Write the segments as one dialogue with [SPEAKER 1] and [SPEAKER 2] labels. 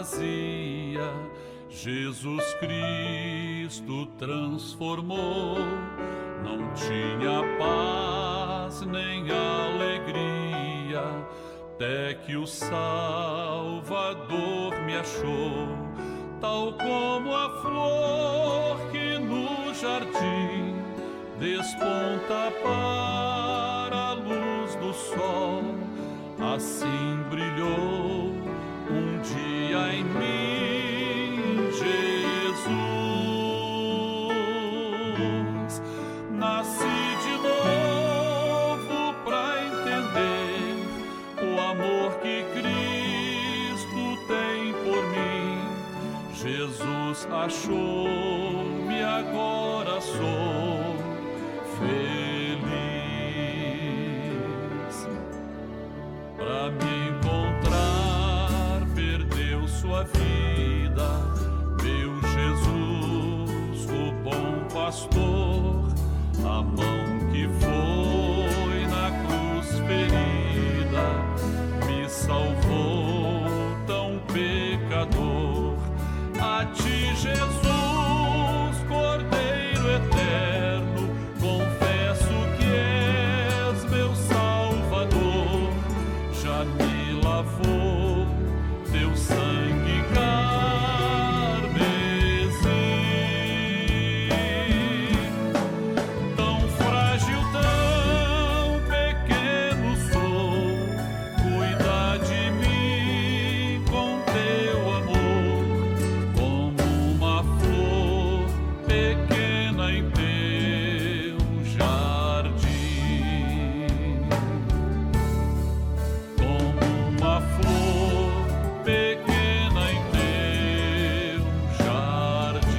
[SPEAKER 1] vazia, Jesus Cristo transformou. Não tinha paz nem alegria, até que o Salvador me achou. Tal como a flor que no jardim desponta para a luz do sol, assim brilhou um dia em mim Jesus. Nasci de novo para entender o amor que Cristo tem por mim. Jesus achou-me, agora sou feliz. Pra me encontrar, perdeu sua vida, meu Jesus, o bom pastor, a mão que foi na cruz ferida, me salvou tão pecador. A ti, Jesus, Cordeiro eterno, confesso que és meu Salvador. Já me lavou teu sangue carmesim. Tão frágil, tão pequeno sou, cuida de mim com teu amor, como uma flor pequena em teu jardim. Como uma flor pequena em teu jardim.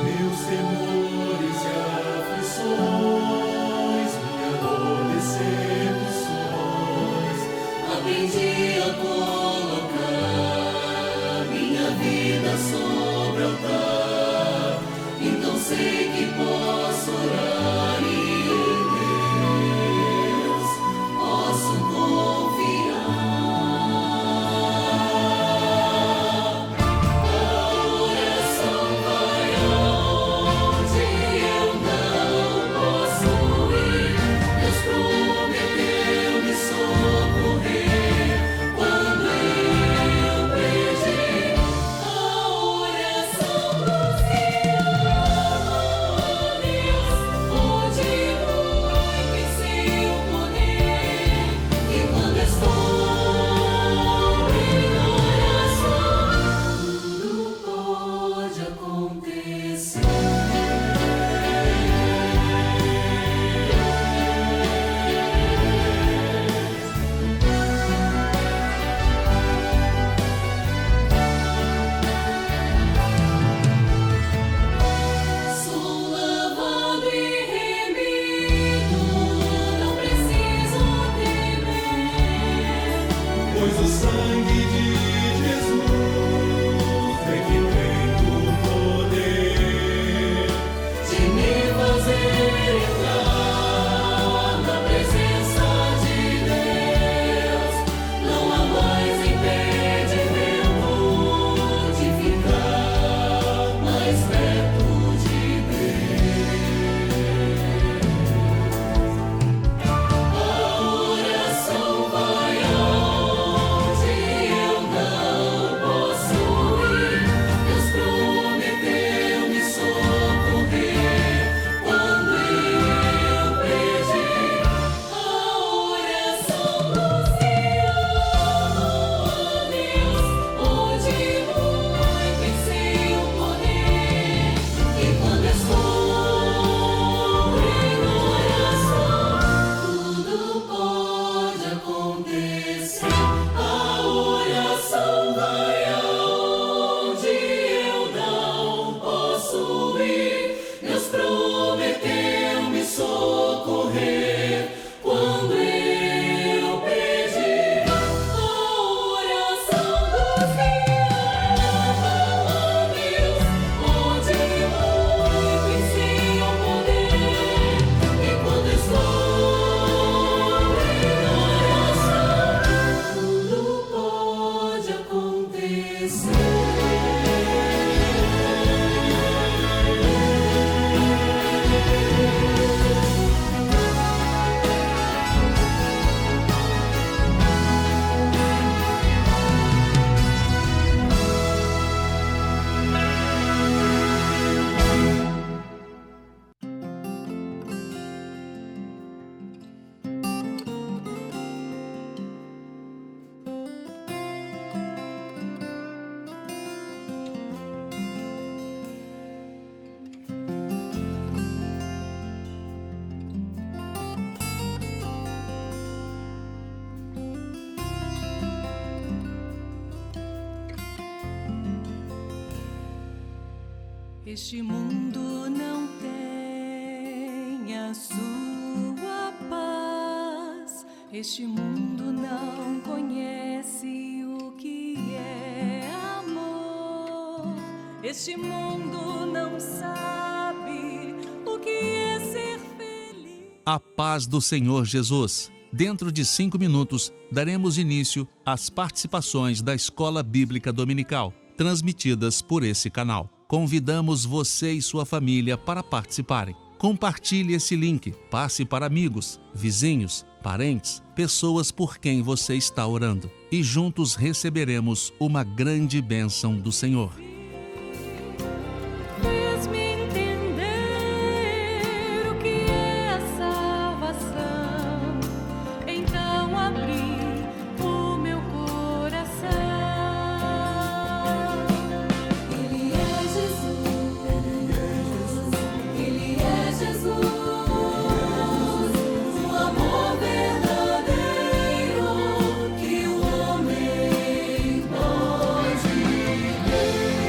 [SPEAKER 2] Meus temores e aflições, minha dor, decepções, aprendi a colocar minha vida sobre o altar. Então sei que posso orar e Deus
[SPEAKER 3] Este mundo não tem a sua paz. Este mundo não conhece o que é amor. Este mundo não sabe o que é ser feliz.
[SPEAKER 4] A paz do Senhor Jesus. Dentro de 5 minutos, daremos início às participações da Escola Bíblica Dominical, transmitidas por esse canal. Convidamos você e sua família para participarem. Compartilhe esse link, passe para amigos, vizinhos, parentes, pessoas por quem você está orando. E juntos receberemos uma grande bênção do Senhor.
[SPEAKER 3] Fez-me entender o que é a salvação. Então abri o meu coração. Ele é Jesus. Ele é Jesus. O amor verdadeiro que o homem pode ter.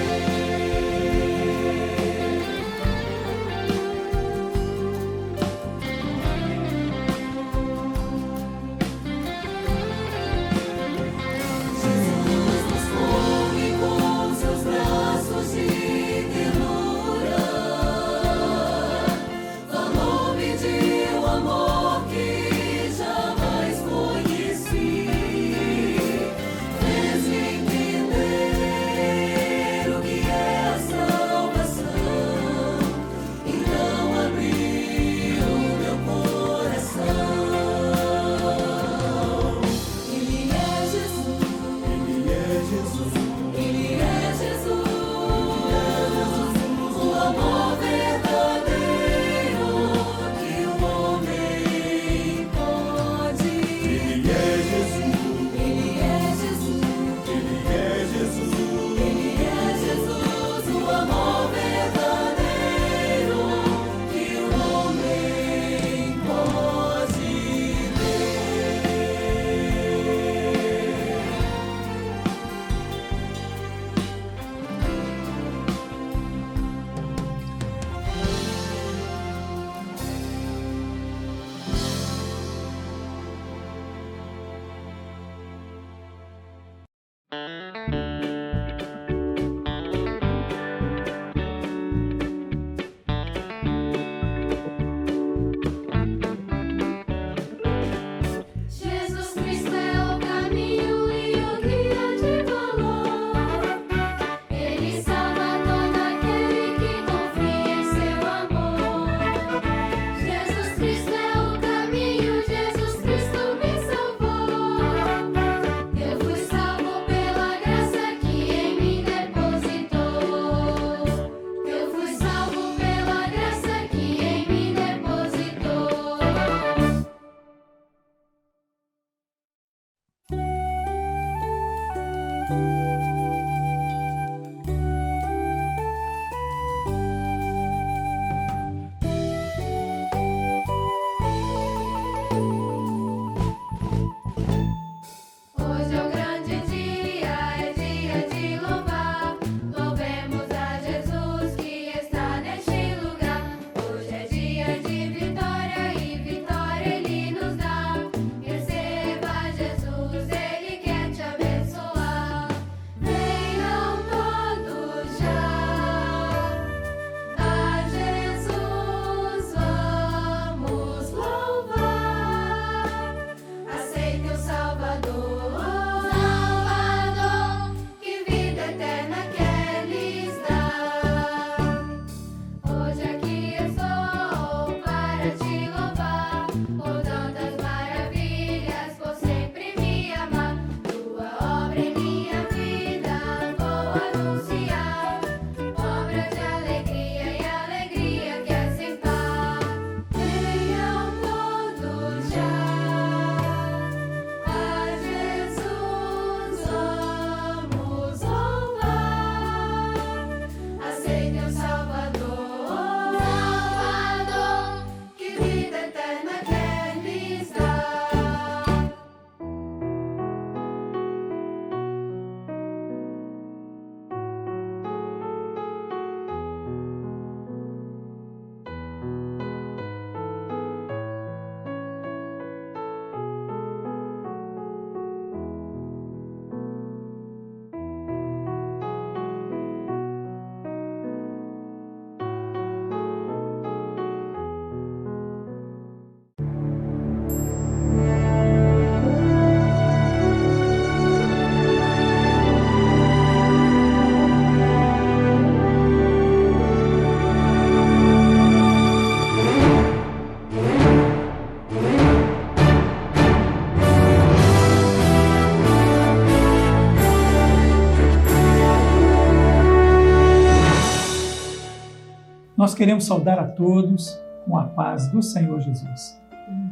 [SPEAKER 5] queremos saudar a todos com a paz do Senhor Jesus.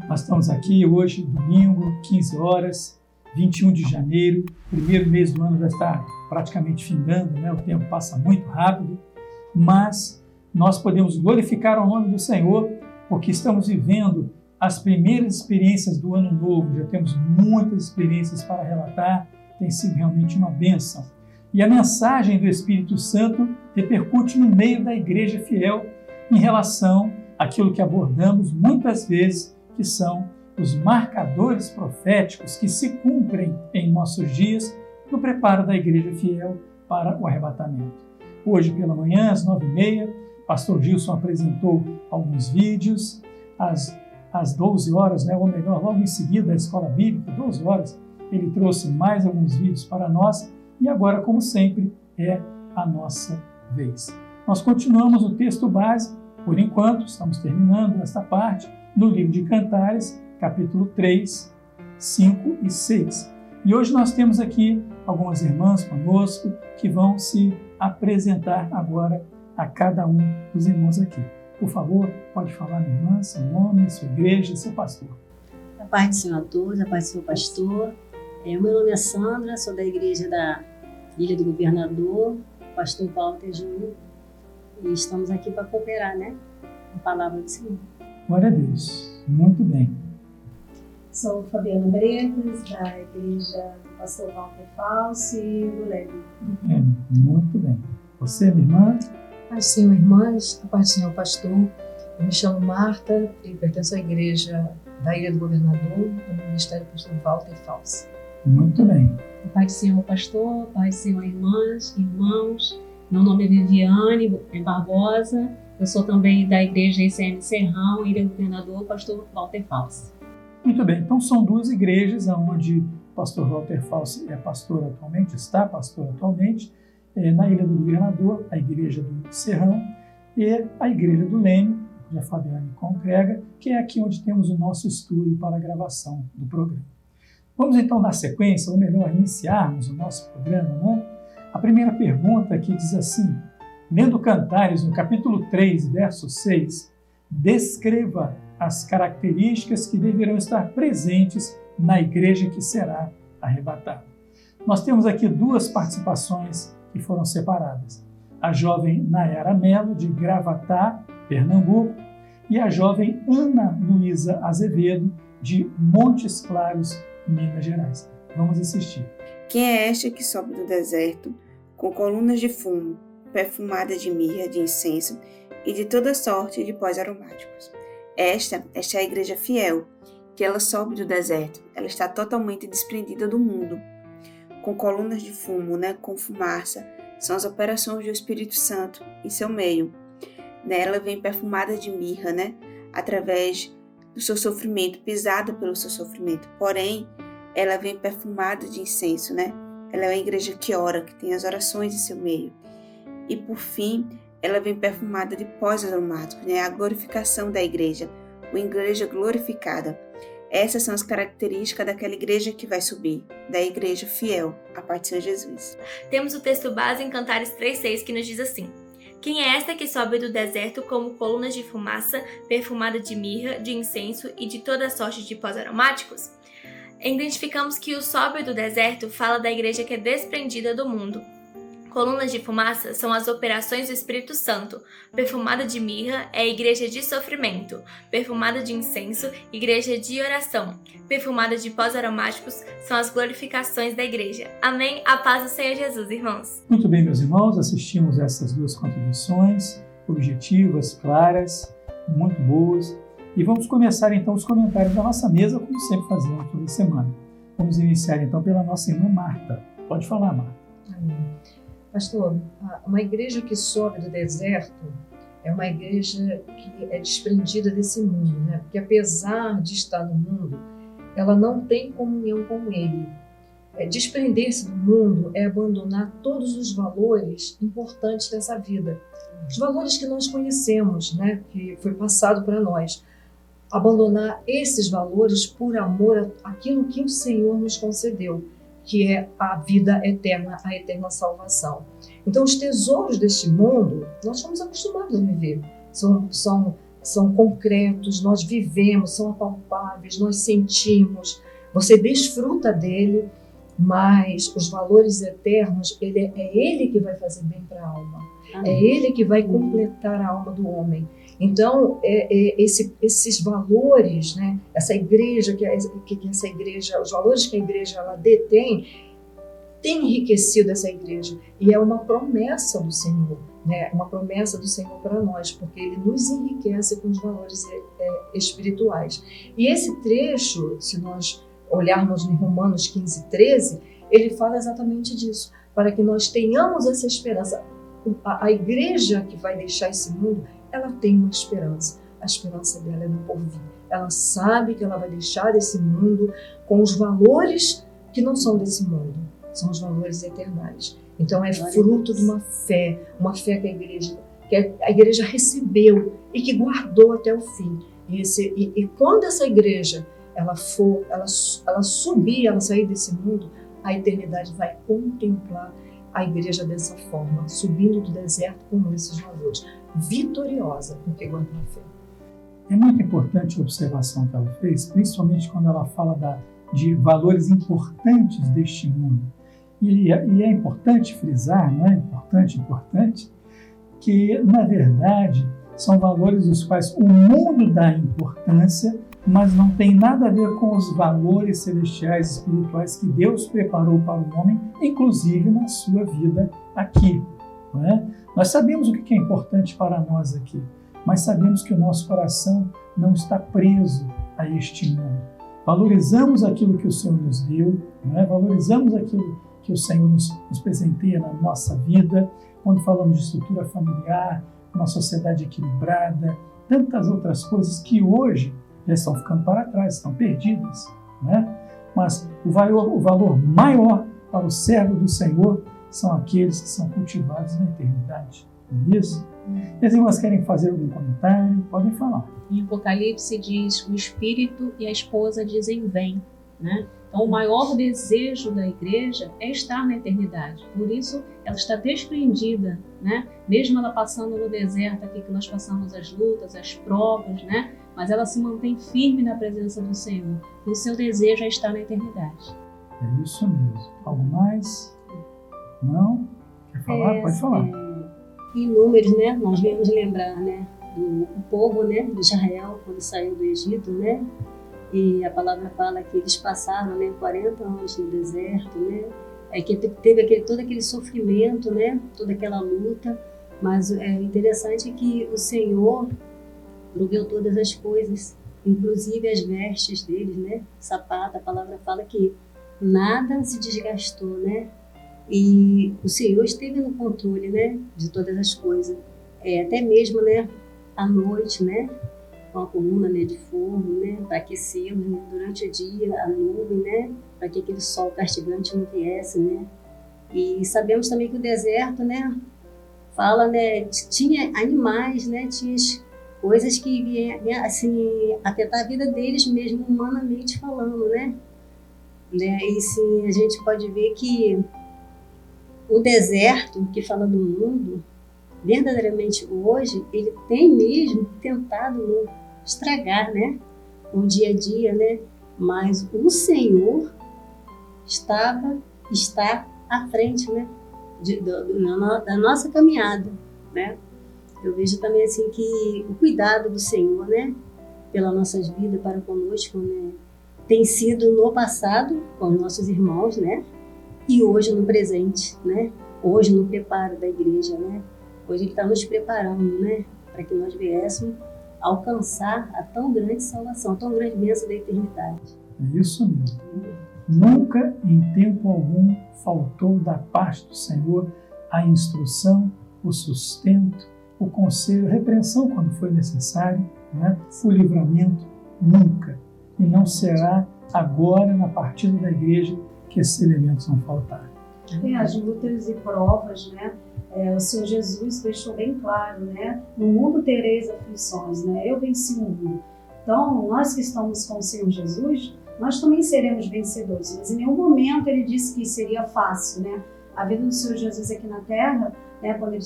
[SPEAKER 5] Nós estamos aqui hoje, domingo, 15 horas, 21 de janeiro, primeiro mês do ano já está praticamente findando, né? O tempo passa muito rápido, mas nós podemos glorificar o nome do Senhor porque estamos vivendo as primeiras experiências do ano novo, já temos muitas experiências para relatar, tem sido realmente uma bênção. E a mensagem do Espírito Santo repercute no meio da igreja fiel em relação àquilo que abordamos muitas vezes, que são os marcadores proféticos que se cumprem em nossos dias no preparo da igreja fiel para o arrebatamento. Hoje pela manhã, às 9h30, pastor Gilson apresentou alguns vídeos, às 12 horas, ou melhor, logo em seguida da escola bíblica, 12 horas, ele trouxe mais alguns vídeos para nós e agora, como sempre, é a nossa vez. Nós continuamos o texto base, por enquanto, estamos terminando esta parte, no livro de Cantares, capítulo 3, 5 e 6. E hoje nós temos aqui algumas irmãs conosco que vão se apresentar agora a cada um dos irmãos aqui. Por favor, pode falar, minha irmã, seu nome, sua igreja, seu pastor.
[SPEAKER 6] A paz do Senhor a todos, a paz do seu pastor. O meu nome é Sandra, sou da igreja da Ilha do Governador, pastor Walter Júnior, e estamos aqui para cooperar, a palavra do Senhor.
[SPEAKER 5] Glória a Deus. Muito bem.
[SPEAKER 7] Sou Fabiana Bretas, da igreja do pastor Walter Falsi e do Leme.
[SPEAKER 5] Muito bem. Você, minha irmã?
[SPEAKER 8] Paz do Senhor, irmãs, a paz do Senhor, pastor. Eu me chamo Marta e pertenço à igreja da Ilha do Governador, do Ministério do pastor Walter Falsi.
[SPEAKER 5] Muito bem.
[SPEAKER 6] A paz do Senhor, pastor, a paz do Senhor, irmãs, irmãos. Meu nome é Viviane Barbosa. Eu sou também da igreja ICM Serrão, Ilha do Governador, pastor Walter Falsi.
[SPEAKER 5] Muito bem, então são duas igrejas onde o pastor Walter Falsi é pastor atualmente, está pastor atualmente, na Ilha do Governador, a igreja do Serrão e a igreja do Leme, onde a Fabiane congrega, que é aqui onde temos o nosso estúdio para a gravação do programa. Vamos então dar sequência, ou melhor, iniciarmos o nosso programa, A primeira pergunta aqui diz assim: lendo Cantares, no capítulo 3, verso 6, descreva as características que deverão estar presentes na igreja que será arrebatada. Nós temos aqui duas participações que foram separadas. A jovem Nayara Mello, de Gravatá, Pernambuco, e a jovem Ana Luísa Azevedo, de Montes Claros, Minas Gerais. Vamos assistir.
[SPEAKER 9] Quem é esta que sobe do deserto, com colunas de fumo, perfumada de mirra, de incenso e de toda sorte de pós aromáticos? Esta é a igreja fiel, que ela sobe do deserto. Ela está totalmente desprendida do mundo. Com colunas de fumo, com fumaça, são as operações do Espírito Santo em seu meio. Ela vem perfumada de mirra, através do seu sofrimento, pesada pelo seu sofrimento. Porém, ela vem perfumada de incenso, Ela é uma igreja que ora, que tem as orações em seu meio. E por fim, ela vem perfumada de pós aromáticos, a glorificação da igreja, uma igreja glorificada. Essas são as características daquela igreja que vai subir, da igreja fiel, a parte de Senhor Jesus.
[SPEAKER 10] Temos o texto base em Cantares 3,6 que nos diz assim: quem é esta que sobe do deserto como colunas de fumaça, perfumada de mirra, de incenso e de toda sorte de pós aromáticos? Identificamos que o sobe do deserto fala da igreja que é desprendida do mundo. Colunas de fumaça são as operações do Espírito Santo. Perfumada de mirra é a igreja de sofrimento. Perfumada de incenso, igreja de oração. Perfumada de pós aromáticos são as glorificações da igreja. Amém? A paz do Senhor Jesus, irmãos.
[SPEAKER 5] Muito bem, meus irmãos, assistimos essas duas contribuições objetivas, claras, muito boas. E vamos começar então os comentários da nossa mesa, como sempre fazemos toda semana. Vamos iniciar então pela nossa irmã Marta. Pode falar, Marta.
[SPEAKER 8] Amém. Pastor, uma igreja que sobe do deserto é uma igreja que é desprendida desse mundo, Porque apesar de estar no mundo, ela não tem comunhão com ele. Desprender-se do mundo é abandonar todos os valores importantes dessa vida. Os valores que nós conhecemos, que foi passado para nós. Abandonar esses valores por amor àquilo que o Senhor nos concedeu, que é a vida eterna, a eterna salvação. Então, os tesouros deste mundo, nós somos acostumados a viver. são concretos, nós vivemos, são apalpáveis, nós sentimos, você desfruta dele, mas os valores eternos, é ele que vai fazer bem para a alma. É ele que vai completar a alma do homem. Então, esses valores, né, essa igreja, essa igreja, os valores que a igreja ela detém, tem enriquecido essa igreja. E é uma promessa do Senhor, né? Uma promessa do Senhor para nós, porque ele nos enriquece com os valores espirituais. E esse trecho, se nós olharmos em Romanos 15:13, ele fala exatamente disso, para que nós tenhamos essa esperança. A igreja que vai deixar esse mundo, ela tem uma esperança. A esperança dela é no porvir. Ela sabe que ela vai deixar esse mundo com os valores que não são desse mundo, são os valores eternais. Então é fruto de uma fé que a igreja recebeu e que guardou até o fim. E quando essa igreja ela subir, ela sair desse mundo, a eternidade vai contemplar a igreja dessa forma, subindo do deserto com esses valores, vitoriosa, porque guardou a fé.
[SPEAKER 5] É muito importante a observação que ela fez, principalmente quando ela fala de valores importantes deste mundo. E é importante frisar, não é importante, que, na verdade, são valores dos quais o mundo dá importância, mas não tem nada a ver com os valores celestiais espirituais que Deus preparou para o homem, inclusive na sua vida aqui. Não é? Nós sabemos o que é importante para nós aqui, mas sabemos que o nosso coração não está preso a este mundo. Valorizamos aquilo que o Senhor nos deu, não é? Valorizamos aquilo que o Senhor nos presenteia na nossa vida, quando falamos de estrutura familiar, uma sociedade equilibrada, tantas outras coisas que hoje já estão ficando para trás, estão perdidas, né? Mas o valor maior para o servo do Senhor são aqueles que são cultivados na eternidade, não é isso? E as irmãs querem fazer algum comentário? Podem falar.
[SPEAKER 11] Em Apocalipse diz, o Espírito e a esposa dizem vem, né? Então o maior desejo da igreja é estar na eternidade, por isso ela está desprendida, né? Mesmo ela passando no deserto aqui que nós passamos as lutas, as provas, né? Mas ela se mantém firme na presença do Senhor. E o seu desejo é estar na eternidade.
[SPEAKER 5] É isso mesmo. Algo mais? Não? Quer falar? Pode falar.
[SPEAKER 6] Em Números, né? Nós vamos lembrar, né? Do povo, né? De Israel, quando saiu do Egito, né? E a palavra fala que eles passaram, né? 40 anos no deserto, né? Que teve todo aquele sofrimento, né? Toda aquela luta. Mas é interessante que o Senhor proveu todas as coisas, inclusive as vestes deles, né? Sapato, a palavra fala que nada se desgastou, né? E o Senhor esteve no controle, né? De todas as coisas. Até mesmo, né? À noite, né? Com a coluna, né, de fogo, né? Para aquecê-los, né? Durante o dia, a nuvem, né? Para que aquele sol castigante não viesse, né? E sabemos também que o deserto, né? Fala, né? Tinha animais, né? Tinha coisas que vinham, assim, afetar a vida deles mesmo, humanamente falando, né? E sim, a gente pode ver que o deserto, que fala do mundo, verdadeiramente hoje, ele tem mesmo tentado estragar, né? O dia a dia, né? Mas o Senhor está à frente, né? Da nossa caminhada, né? Eu vejo também assim que o cuidado do Senhor, né, pelas nossas vidas para conosco, né, tem sido no passado com os nossos irmãos, né, e hoje no presente, né, hoje no preparo da igreja, né, hoje Ele está nos preparando, né, para que nós viéssemos alcançar a tão grande salvação, a tão grande bênção da eternidade.
[SPEAKER 5] É isso mesmo. Nunca, em tempo algum, faltou da parte do Senhor a instrução, o sustento, o conselho, a repreensão quando foi necessário, né? O livramento, nunca. E não será agora, na partida da igreja, que esses elementos vão faltar.
[SPEAKER 7] As lutas e provas, né? O Senhor Jesus deixou bem claro, né? No mundo tereis aflições, né? Eu venci o mundo. Então, nós que estamos com o Senhor Jesus, nós também seremos vencedores. Mas em nenhum momento Ele disse que seria fácil, né? A vida do Senhor Jesus aqui na Terra né, quando ele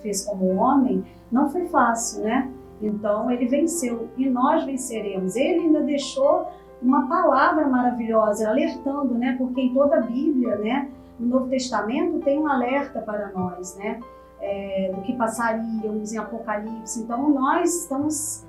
[SPEAKER 7] fez como homem, não foi fácil, né? Então ele venceu e nós venceremos. Ele ainda deixou uma palavra maravilhosa, alertando, né? Porque em toda a Bíblia, né, no Novo Testamento tem um alerta para nós, né? Do que passaríamos em Apocalipse. Então nós estamos...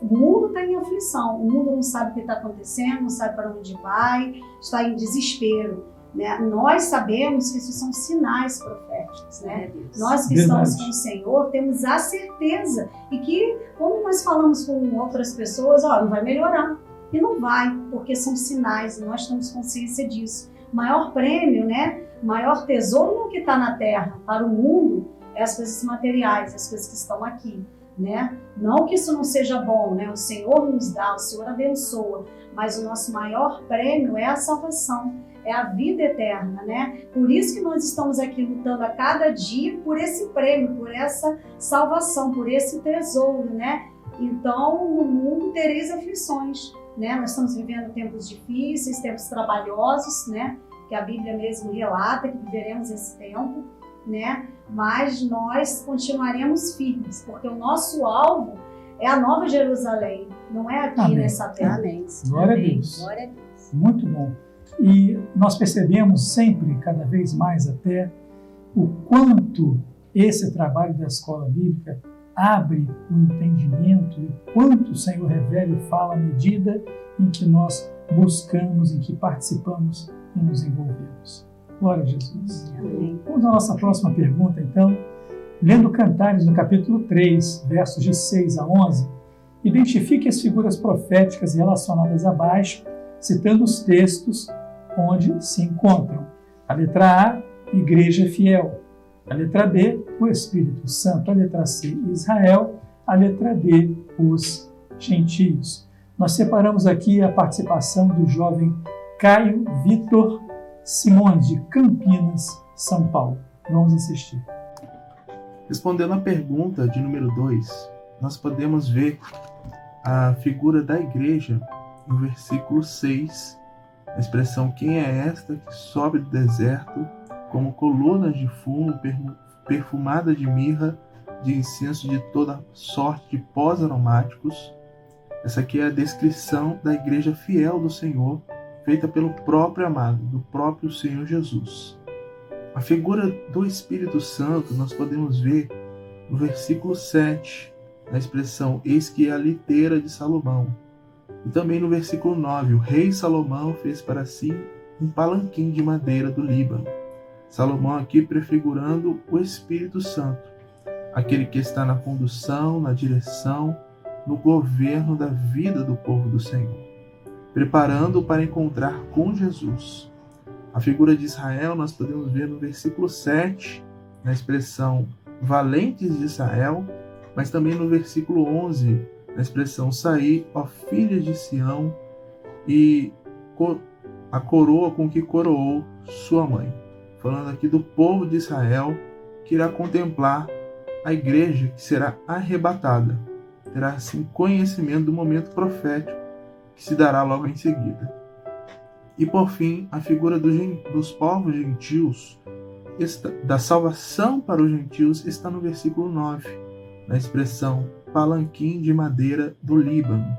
[SPEAKER 7] o mundo está em aflição, o mundo não sabe o que está acontecendo, não sabe para onde vai, está em desespero, né? Nós sabemos que isso são sinais proféticos, né? Nós que estamos com o Senhor temos a certeza e que, como nós falamos com outras pessoas, não vai melhorar. E não vai, porque são sinais e nós temos consciência disso. O maior prêmio, né? O maior tesouro não é o que está na terra, para o mundo, é as coisas materiais, as coisas que estão aqui, né? Não que isso não seja bom, né? O Senhor nos dá, o Senhor abençoa, mas o nosso maior prêmio é a salvação, é a vida eterna, né? Por isso que nós estamos aqui lutando a cada dia por esse prêmio, por essa salvação, por esse tesouro, né? Então, no mundo tereis aflições, né? Nós estamos vivendo tempos difíceis, tempos trabalhosos, né? Que a Bíblia mesmo relata que viveremos esse tempo, né? Mas nós continuaremos firmes, porque o nosso alvo é a Nova Jerusalém, não é aqui nessa terra.
[SPEAKER 6] Amém.
[SPEAKER 5] Glória a Deus.
[SPEAKER 6] Glória a Deus.
[SPEAKER 5] Muito bom. E nós percebemos sempre, cada vez mais até, o quanto esse trabalho da escola bíblica abre o entendimento e o quanto o Senhor revela e fala à medida em que nós buscamos, em que participamos e nos envolvemos. Glória a Jesus.
[SPEAKER 6] Amém.
[SPEAKER 5] Vamos à nossa próxima pergunta, então. Lendo Cantares, no capítulo 3, versos de 6 a 11, identifique as figuras proféticas relacionadas abaixo, citando os textos onde se encontram. A letra A, Igreja Fiel. A letra B, o Espírito Santo. A letra C, Israel. A letra D, os gentios. Nós separamos aqui a participação do jovem Caio Vitor Simões, de Campinas, São Paulo. Vamos assistir.
[SPEAKER 12] Respondendo à pergunta de número 2, nós podemos ver a figura da igreja no versículo 6, a expressão "quem é esta que sobe do deserto como colunas de fumo perfumada de mirra, de incenso de toda sorte de pós aromáticos". Essa aqui é a descrição da igreja fiel do Senhor, feita pelo próprio amado, do próprio Senhor Jesus. A figura do Espírito Santo nós podemos ver no versículo 7, na expressão "eis que é a liteira de Salomão". E também no versículo 9, o rei Salomão fez para si um palanquim de madeira do Líbano. Salomão aqui prefigurando o Espírito Santo, aquele que está na condução, na direção, no governo da vida do povo do Senhor, preparando-o para encontrar com Jesus. A figura de Israel nós podemos ver no versículo 7, na expressão "valentes de Israel", mas também no versículo 11, na expressão "saí, ó filhas de Sião, e a coroa com que coroou sua mãe". Falando aqui do povo de Israel que irá contemplar a igreja que será arrebatada. Terá assim conhecimento do momento profético que se dará logo em seguida. E por fim, a figura dos povos gentios, da salvação para os gentios, está no versículo 9, na expressão "palanquim de madeira do Líbano",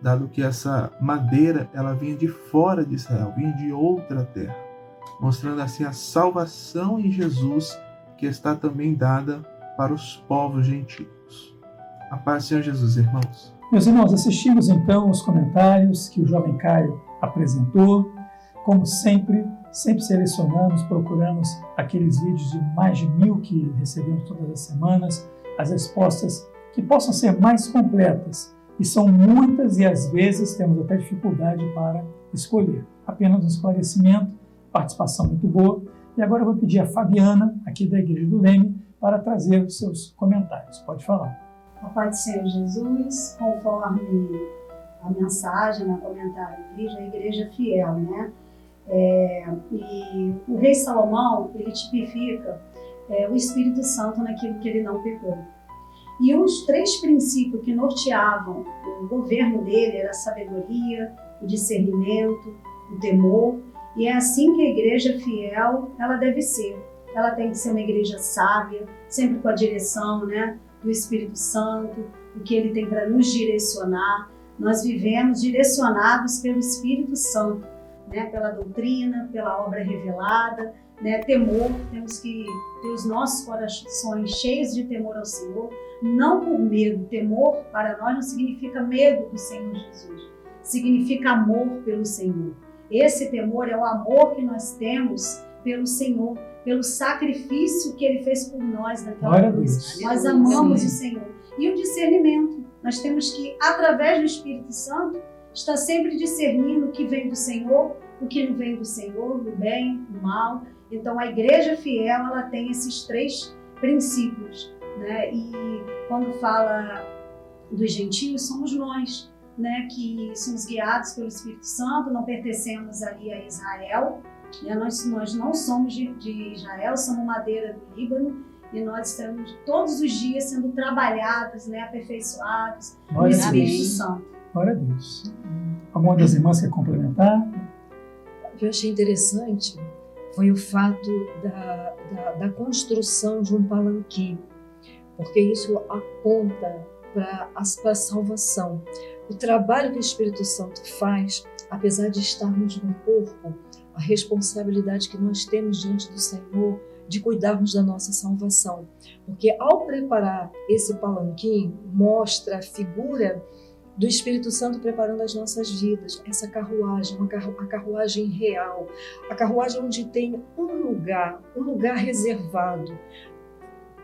[SPEAKER 12] dado que essa madeira ela vinha de fora de Israel, vinha de outra terra, mostrando assim a salvação em Jesus, que está também dada para os povos gentios. A paz do Senhor Jesus, irmãos.
[SPEAKER 5] Meus irmãos, assistimos então os comentários que o jovem Caio apresentou. Como sempre selecionamos, procuramos aqueles vídeos de mais de 1000 que recebemos todas as semanas, as respostas que possam ser mais completas. E são muitas e às vezes temos até dificuldade para escolher. Apenas um esclarecimento, participação muito boa. E agora eu vou pedir a Fabiana, aqui da Igreja do Leme, para trazer os seus comentários. Pode falar.
[SPEAKER 7] A paz do Senhor Jesus, conforme a mensagem, o comentário do vídeo, a igreja fiel, né? E o rei Salomão, ele tipifica o Espírito Santo naquilo que ele não pecou. E os 3 princípios que norteavam o governo dele era a sabedoria, o discernimento, o temor. E é assim que a igreja fiel ela deve ser. ela tem que ser uma igreja sábia, sempre com a direção, né, do Espírito Santo, o que ele tem para nos direcionar. Nós vivemos direcionados pelo Espírito Santo, né, pela doutrina, pela obra revelada, né, temor. Temos que ter os nossos corações cheios de temor ao Senhor, não por medo. Temor para nós não significa medo do Senhor Jesus, significa amor pelo Senhor. Esse temor é o amor que nós temos pelo Senhor, pelo sacrifício que Ele fez por nós naquela cruz. Nós amamos o Senhor. E o discernimento. Nós temos que, através do Espírito Santo, estar sempre discernindo o que vem do Senhor, o que não vem do Senhor, o bem, o mal. Então, a igreja fiel, ela tem esses 3 princípios, né? E quando fala dos gentios, somos nós, né? Que somos guiados pelo Espírito Santo, não pertencemos ali a Israel, né? Nós não somos de Israel, somos madeira do Líbano, e nós estamos todos os dias sendo trabalhados, né? Aperfeiçoados no Espírito Santo.
[SPEAKER 5] Glória a Deus. Alguma das irmãs quer complementar?
[SPEAKER 8] O que eu achei interessante foi o fato da construção de um palanquim, porque isso aponta para a salvação. O trabalho que o Espírito Santo faz, apesar de estarmos no corpo, a responsabilidade que nós temos diante do Senhor de cuidarmos da nossa salvação. Porque ao preparar esse palanquim, mostra a figura do Espírito Santo preparando as nossas vidas, essa carruagem, a carruagem real, a carruagem onde tem um lugar reservado,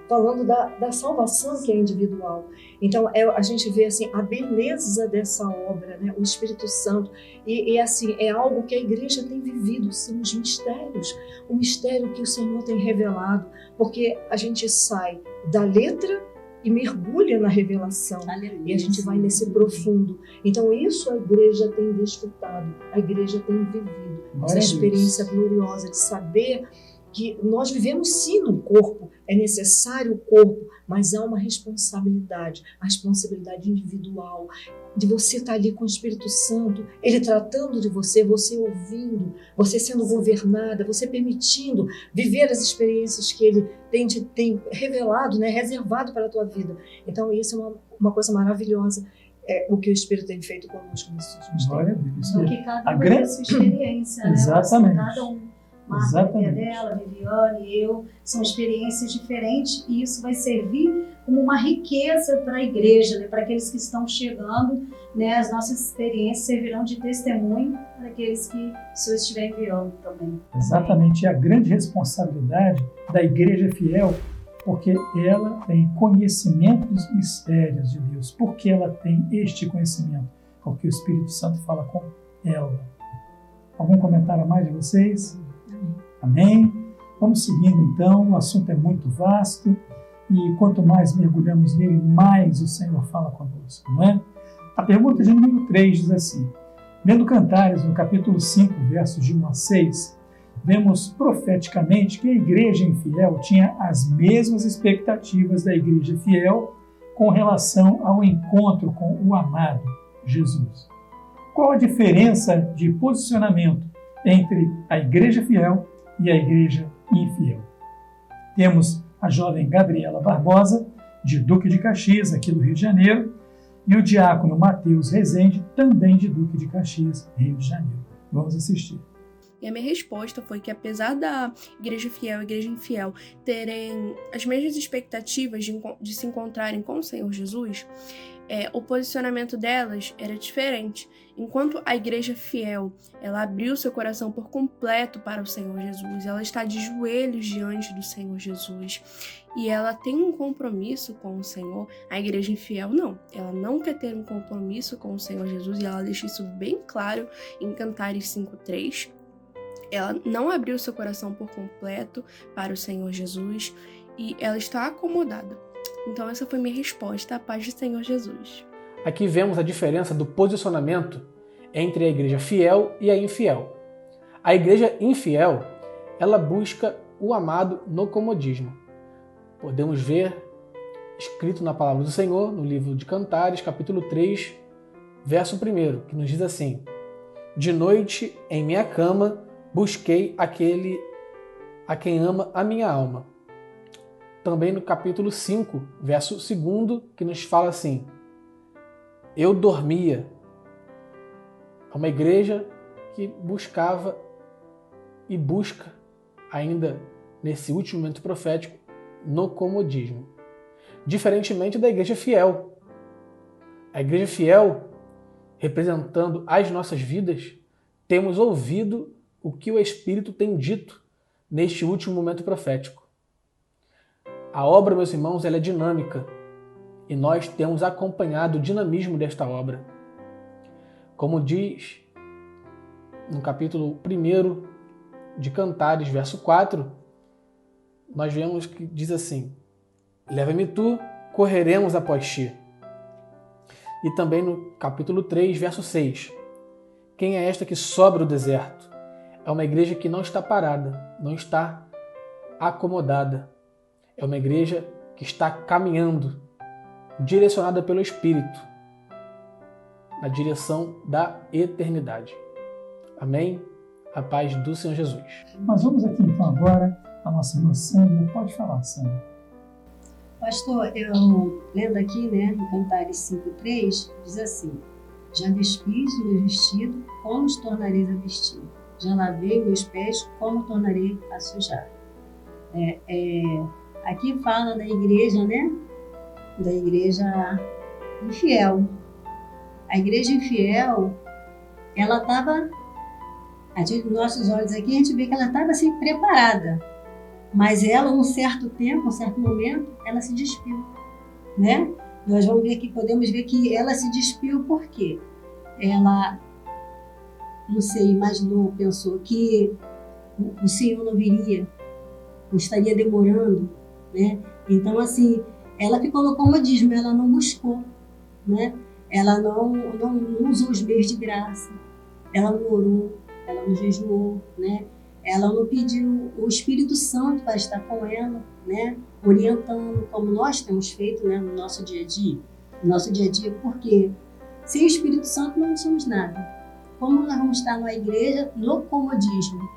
[SPEAKER 8] falando da salvação que é individual. Então a gente vê assim a beleza dessa obra, né? O Espírito Santo, e assim é algo que a igreja tem vivido, são os mistérios, o mistério que o Senhor tem revelado, porque a gente sai da letra e mergulha na revelação. Aleluia. E a gente vai nesse profundo. Então isso a igreja tem desfrutado, a igreja tem vivido, essa experiência gloriosa de saber que nós vivemos sim no corpo, é necessário o corpo, mas há uma responsabilidade, a responsabilidade individual, de você estar ali com o Espírito Santo, Ele tratando de você, você ouvindo, você sendo governada, você permitindo viver as experiências que Ele tem revelado, né, reservado para a tua vida. Então isso é uma coisa maravilhosa, o que o Espírito tem feito conosco nesses últimos tempos.
[SPEAKER 5] Glória a Deus.
[SPEAKER 7] Porque cada um tem a sua experiência, né?
[SPEAKER 5] Exatamente.
[SPEAKER 7] Cada um. Marta, a filha dela, Viviane, eu, são experiências diferentes e isso vai servir como uma riqueza para a igreja, né? Para aqueles que estão chegando, né? As nossas experiências servirão de testemunho para aqueles que o Senhor estiver enviando também.
[SPEAKER 5] Exatamente, é a grande responsabilidade da igreja fiel, porque ela tem conhecimento dos mistérios de Deus. Por que ela tem este conhecimento? Porque o Espírito Santo fala com ela. Algum comentário a mais de vocês? Amém? Vamos seguindo então, o assunto é muito vasto e quanto mais mergulhamos nele, mais o Senhor fala conosco, não é? A pergunta de número 3 diz assim: lendo Cantares, no capítulo 5, versos de 1 a 6, vemos profeticamente que a igreja infiel tinha as mesmas expectativas da igreja fiel com relação ao encontro com o amado Jesus. Qual a diferença de posicionamento entre a igreja fiel e a igreja infiel? Temos a jovem Gabriela Barbosa, de Duque de Caxias, aqui do Rio de Janeiro, e o diácono Mateus Rezende, também de Duque de Caxias, Rio de Janeiro. Vamos assistir.
[SPEAKER 13] E a minha resposta foi que, apesar da igreja fiel e igreja infiel terem as mesmas expectativas de se encontrarem com o Senhor Jesus, o posicionamento delas era diferente. Enquanto a igreja fiel, ela abriu seu coração por completo para o Senhor Jesus, ela está de joelhos diante do Senhor Jesus e ela tem um compromisso com o Senhor, a igreja infiel não. Ela não quer ter um compromisso com o Senhor Jesus e ela deixa isso bem claro em Cantares 5:3. Ela não abriu seu coração por completo para o Senhor Jesus e ela está acomodada. Então essa foi minha resposta à paz do Senhor Jesus.
[SPEAKER 14] Aqui vemos a diferença do posicionamento entre a igreja fiel e a infiel. A igreja infiel, ela busca o amado no comodismo. Podemos ver escrito na palavra do Senhor, no livro de Cantares, capítulo 3, verso 1, que nos diz assim: de noite em minha cama busquei aquele a quem ama a minha alma. Também no capítulo 5, verso 2, que nos fala assim: eu dormia. É uma igreja que buscava e busca, ainda nesse último momento profético, no comodismo. Diferentemente da igreja fiel. A igreja fiel, representando as nossas vidas, temos ouvido o que o Espírito tem dito neste último momento profético. A obra, meus irmãos, ela é dinâmica e nós temos acompanhado o dinamismo desta obra. Como diz no capítulo 1 de Cantares, verso 4, nós vemos que diz assim: leva-me tu, correremos após ti. E também no capítulo 3, verso 6, quem é esta que sobe o deserto? É uma igreja que não está parada, não está acomodada. É uma igreja que está caminhando, direcionada pelo Espírito, na direção da eternidade. Amém? A paz do Senhor Jesus.
[SPEAKER 5] Nós vamos aqui então agora, a nossa irmã Sandra. Pode falar, Sandra.
[SPEAKER 6] Pastor, eu lendo aqui, né, em Cantares 5:3, diz assim: já despis o meu vestido, como os tornareis a vestir? Já lavei meus pés, como tornarei a sujar? Aqui fala da igreja, né? Da igreja infiel. A igreja infiel, ela estava, nos nossos olhos aqui, a gente vê que ela estava assim preparada. Mas ela, um certo tempo, um certo momento, ela se despiu, né? Nós vamos ver aqui, podemos ver que ela se despiu por quê? Ela, não sei, imaginou, pensou que o Senhor não viria, ou estaria demorando, né? Então, assim, ela ficou no comodismo, ela não buscou, né? Ela não usou os meios de graça, ela não orou, ela não jejuou, né? Ela não pediu o Espírito Santo para estar com ela, né? Orientando, como nós temos feito, né? No nosso dia a dia. No nosso dia a dia, porque sem o Espírito Santo não somos nada. Como nós vamos estar numa igreja no comodismo?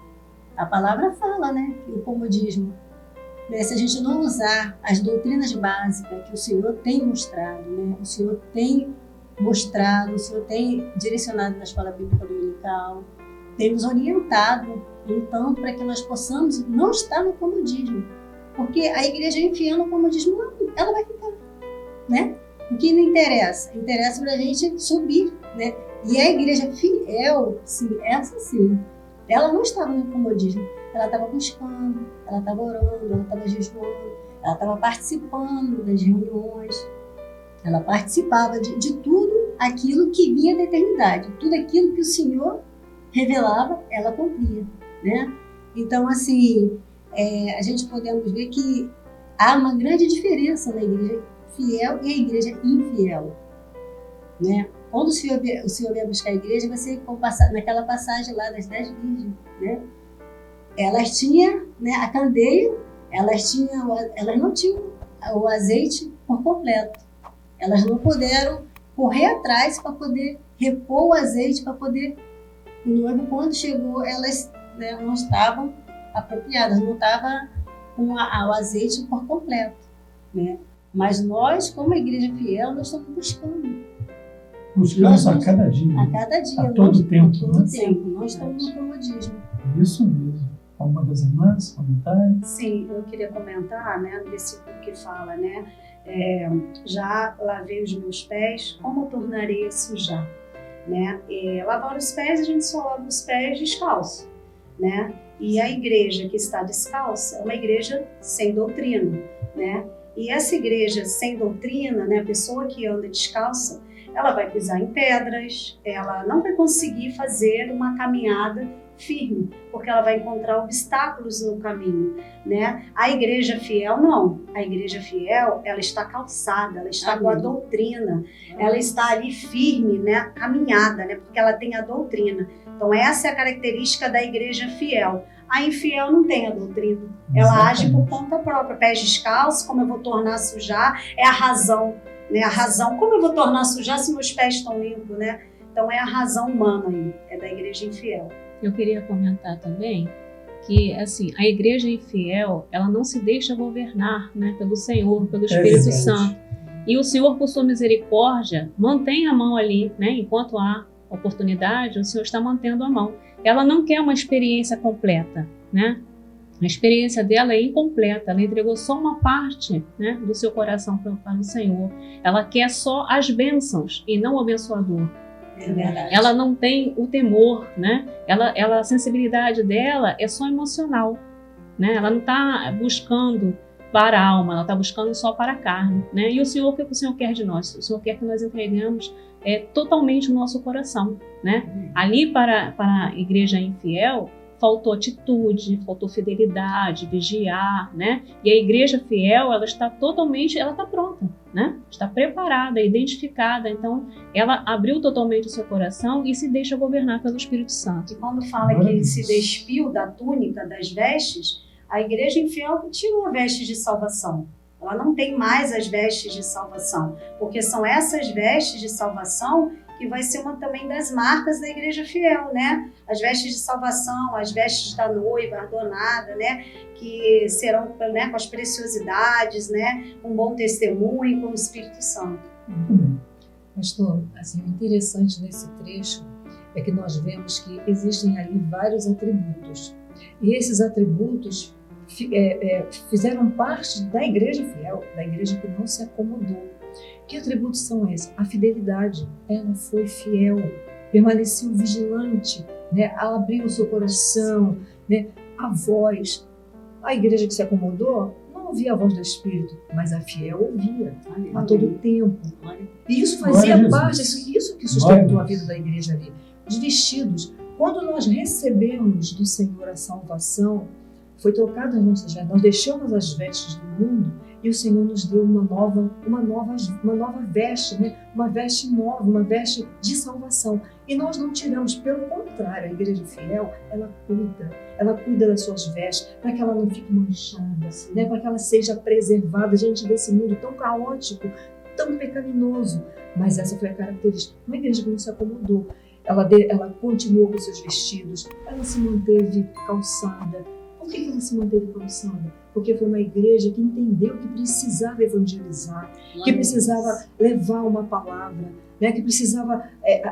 [SPEAKER 6] A palavra fala, né? Que o comodismo, né? Se a gente não usar as doutrinas básicas que o Senhor tem mostrado, né? O Senhor tem mostrado, o Senhor tem direcionado na escola bíblica dominical, tem nos orientado, então, para que nós possamos não estar no comodismo. Porque a igreja infiel no comodismo, ela vai ficar, né? O que não interessa? Interessa para a gente subir, né? E a igreja fiel, sim, essa sim, ela não estava no comodismo. Ela estava buscando, ela estava orando, ela estava jejuando, ela estava participando das reuniões, ela participava de tudo aquilo que vinha da eternidade, tudo aquilo que o Senhor revelava, ela cumpria, né? Então, assim, a gente podemos ver que há uma grande diferença na igreja fiel e a igreja infiel, né? Quando o Senhor vai buscar a igreja, você naquela passagem lá das 10 virgens, né? Elas tinham, né, a candeia, elas não tinham o azeite por completo. Elas não puderam correr atrás para poder repor o azeite, para poder... O noivo, quando chegou, elas, né, não estavam apropriadas, não estavam com o azeite por completo, né? Mas nós, como igreja fiel, nós estamos buscando.
[SPEAKER 5] Buscamos a cada dia.
[SPEAKER 6] A cada dia.
[SPEAKER 5] A todo tempo.
[SPEAKER 6] A todo tempo. Nós estamos no comodismo.
[SPEAKER 5] Isso mesmo. Alguma das irmãs, comentário?
[SPEAKER 7] Sim, eu queria comentar, né, no versículo que fala, né, já lavei os meus pés, como tornarei a sujar? Né? Lavar os pés, a gente só lava os pés descalço, né? E a igreja que está descalça é uma igreja sem doutrina, né? E essa igreja sem doutrina, né, a pessoa que anda descalça, ela vai pisar em pedras, ela não vai conseguir fazer uma caminhada firme, porque ela vai encontrar obstáculos no caminho, né? A igreja fiel não. A igreja fiel, ela está calçada, ela está com a doutrina, ela está ali firme, né? Caminhada, né? Porque ela tem a doutrina. Então essa é a característica da igreja fiel. A infiel não tem a doutrina. Ela age por conta própria. Pés descalços, como eu vou tornar a sujar? É a razão, né? A razão, como eu vou tornar a sujar se meus pés estão limpos, né? Então é a razão humana aí, é da igreja infiel.
[SPEAKER 11] Eu queria comentar também que assim, a igreja infiel, ela não se deixa governar, né, pelo Senhor, pelo Espírito Santo. E o Senhor, por sua misericórdia, mantém a mão ali, né, enquanto há oportunidade, o Senhor está mantendo a mão. Ela não quer uma experiência completa, né? A experiência dela é incompleta, ela entregou só uma parte, né, do seu coração para o Senhor. Ela quer só as bênçãos e não o abençoador.
[SPEAKER 6] É verdade.
[SPEAKER 11] Ela não tem o temor, né? A sensibilidade dela é só emocional, né? Ela não está buscando para a alma, ela está buscando só para a carne, né? E o Senhor, o que o Senhor quer de nós? O Senhor quer que nós entregamos totalmente o nosso coração, né? Ali para a igreja infiel, faltou atitude, faltou fidelidade, vigiar, né? E a igreja fiel, ela está totalmente, ela está pronta, né? Está preparada, identificada, então ela abriu totalmente o seu coração e se deixa governar pelo Espírito Santo.
[SPEAKER 7] E quando fala que ele se despiu da túnica, das vestes, a igreja infiel tirou a veste de salvação. Ela não tem mais as vestes de salvação, porque são essas vestes de salvação que vai ser uma também das marcas da igreja fiel, né? As vestes de salvação, as vestes da noiva adornada, né? Que serão, né, com as preciosidades, né? Com bom testemunho, com o Espírito Santo.
[SPEAKER 8] Pastor, assim, o interessante nesse trecho é que nós vemos que existem ali vários atributos. E esses atributos fizeram parte da igreja fiel, da igreja que não se acomodou. Que atributos são esses? A fidelidade. Ela foi fiel, permaneceu vigilante, né? Ela abriu o seu coração, né? A voz. A igreja que se acomodou não ouvia a voz do Espírito, mas a fiel ouvia a todo tempo. E isso fazia parte, isso que sustentou a vida da igreja ali. Os vestidos. Quando nós recebemos do Senhor a salvação, foi trocada as nossas vestes, nós deixamos as vestes do mundo e o Senhor nos deu uma nova veste, né? Uma veste nova, uma veste de salvação. E nós não tiramos, pelo contrário, a igreja fiel, ela cuida das suas vestes, para que ela não fique manchada, né? Para que ela seja preservada diante desse mundo tão caótico, tão pecaminoso. Mas essa foi a característica. Uma igreja que não se acomodou. Ela continuou com seus vestidos, ela se manteve calçada. Por que ela se manteve calçada? Porque foi uma igreja que entendeu que precisava evangelizar, que precisava levar uma palavra, né? Que precisava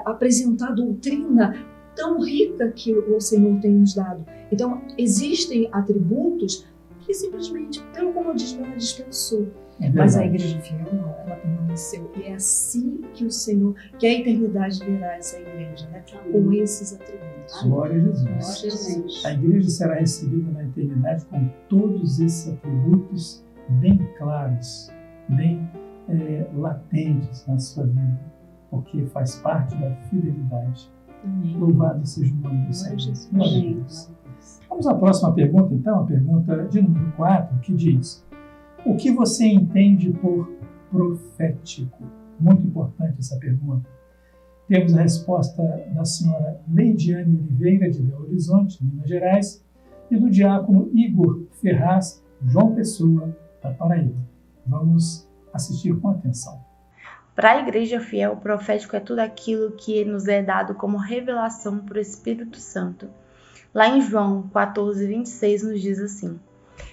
[SPEAKER 8] apresentar doutrina tão rica que o Senhor tem nos dado. Então, existem atributos que simplesmente, pelo comodismo, ela dispensou. Mas a igreja fiel não, ela permaneceu. E é assim que o Senhor, que a eternidade verá essa igreja, né? Com esses atributos.
[SPEAKER 5] Glória a Jesus. A igreja será recebida na eternidade com todos esses atributos bem claros, bem latentes na sua vida, porque faz parte da fidelidade. Amém. Louvado seja o nome do Senhor. Glória a Deus. Vamos à próxima pergunta, então, a pergunta de número 4, que diz: o que você entende por profético? Muito importante essa pergunta. Temos a resposta da senhora Leidiane Oliveira, de Belo Horizonte, Minas Gerais, e do diácono Igor Ferraz, João Pessoa, da Paraíba. Vamos assistir com atenção.
[SPEAKER 15] Para a igreja fiel, o profético é tudo aquilo que nos é dado como revelação por Espírito Santo. Lá em João 14:26 nos diz assim: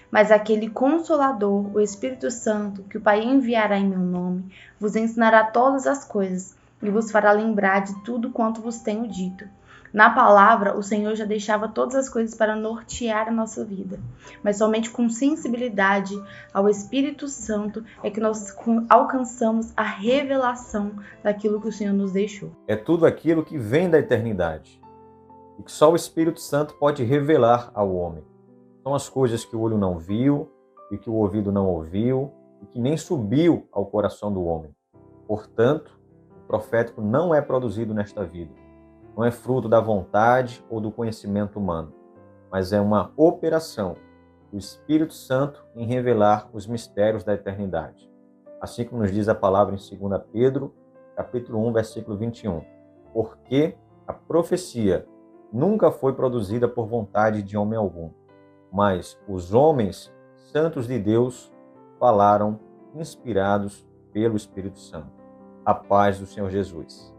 [SPEAKER 15] mas aquele Consolador, o Espírito Santo, que o Pai enviará em meu nome, vos ensinará todas as coisas e vos fará lembrar de tudo quanto vos tenho dito. Na palavra, o Senhor já deixava todas as coisas para nortear a nossa vida, mas somente com sensibilidade ao Espírito Santo é que nós alcançamos a revelação daquilo que o Senhor nos deixou.
[SPEAKER 16] É tudo aquilo que vem da eternidade e que só o Espírito Santo pode revelar ao homem. São as coisas que o olho não viu e que o ouvido não ouviu e que nem subiu ao coração do homem. Portanto, o profético não é produzido nesta vida. Não é fruto da vontade ou do conhecimento humano, mas é uma operação do Espírito Santo em revelar os mistérios da eternidade. Assim como nos diz a palavra em 2 Pedro, capítulo 1, versículo 21. Porque a profecia nunca foi produzida por vontade de homem algum, mas os homens santos de Deus falaram inspirados pelo Espírito Santo. A paz do Senhor Jesus.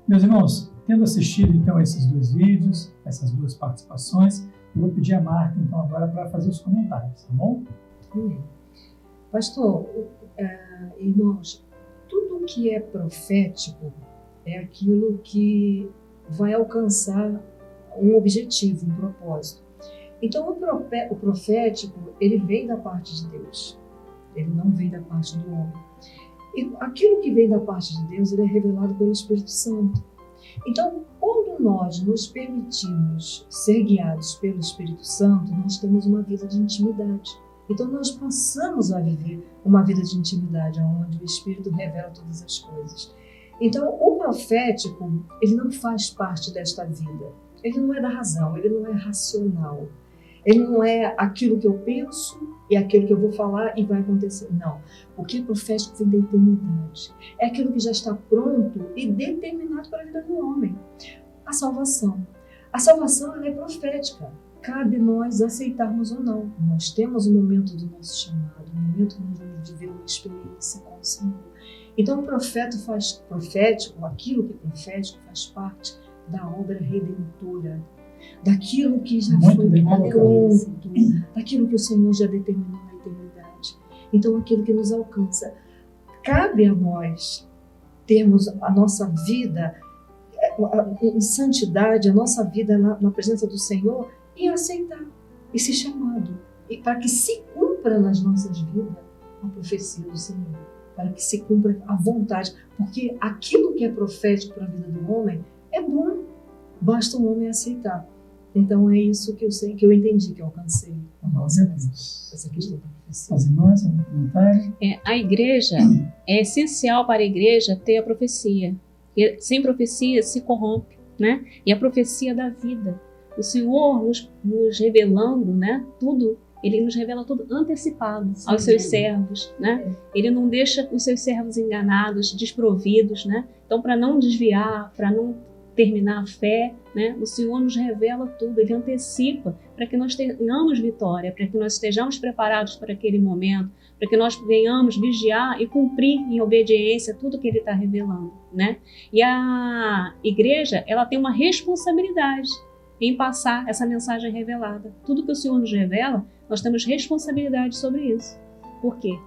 [SPEAKER 5] Meus irmãos, tendo assistido então esses dois vídeos, essas duas participações, Eu vou pedir a Marta, então, agora para fazer os comentários, tá bom?
[SPEAKER 8] Pastor, irmãos, tudo que é profético é aquilo que vai alcançar um objetivo, um propósito. Então, o profético, ele vem da parte de Deus. Ele não vem da parte do homem. E aquilo que vem da parte de Deus, ele é revelado pelo Espírito Santo. Então, quando nós nos permitimos ser guiados pelo Espírito Santo, nós temos uma vida de intimidade. Então, nós passamos a viver uma vida de intimidade, onde o Espírito revela todas as coisas. Então, o profético, ele não faz parte desta vida. Ele não é da razão, ele não é racional. Ele não é aquilo que eu penso e aquilo que eu vou falar e vai acontecer. Não. O que é profético vem da eternidade. É aquilo que já está pronto e determinado para a vida do homem. A salvação. A salvação, ela é profética. Cabe nós aceitarmos ou não. Nós temos o momento do nosso chamado, o momento onde vamos viver uma experiência com o Senhor. Então, o profético, aquilo que é profético, faz parte da obra redentora, daquilo que já foi pronto, daquilo que o Senhor já determinou na eternidade. Então, aquilo que nos alcança. Cabe a nós termos a nossa vida em santidade, a nossa vida na presença do Senhor e aceitar esse chamado. E para que se cumpra nas nossas vidas a profecia do Senhor. Para que se cumpra a vontade. Porque aquilo que é profético para a vida do homem é bom. Basta o homem aceitar. Então é isso que eu sei, que eu entendi, que eu alcancei. Essa questão da profecia.
[SPEAKER 5] As irmãs, um comentário?
[SPEAKER 11] A igreja, é essencial para a igreja ter a profecia. E sem profecia se corrompe, né? E a profecia da vida. O Senhor nos revelando, né? Tudo, Ele nos revela tudo antecipado aos seus servos, né? Ele não deixa os seus servos enganados, desprovidos, né? Então, para não desviar, para não terminar a fé, né? O Senhor nos revela tudo, Ele antecipa para que nós tenhamos vitória, para que nós estejamos preparados para aquele momento, para que nós venhamos vigiar e cumprir em obediência tudo que Ele está revelando, né? E a igreja, ela tem uma responsabilidade em passar essa mensagem revelada. Tudo que o Senhor nos revela, nós temos responsabilidade sobre isso. Por quê?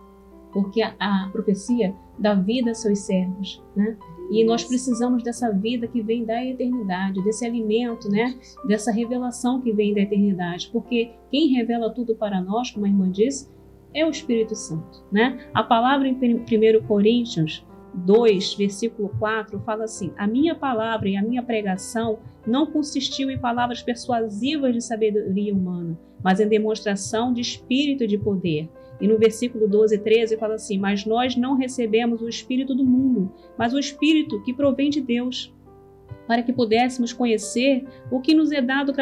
[SPEAKER 11] Porque a profecia dá vida aos seus servos, né? E nós precisamos dessa vida que vem da eternidade, desse alimento, né? Dessa revelação que vem da eternidade. Porque quem revela tudo para nós, como a irmã disse, é o Espírito Santo, né? A palavra em 1 Coríntios 2, versículo 4, fala assim: a minha palavra e a minha pregação não consistiu em palavras persuasivas de sabedoria humana, mas em demonstração de espírito e de poder. E no versículo 12 e 13 fala assim: mas nós não recebemos o espírito do mundo, mas o espírito que provém de Deus, para que pudéssemos conhecer o que nos é dado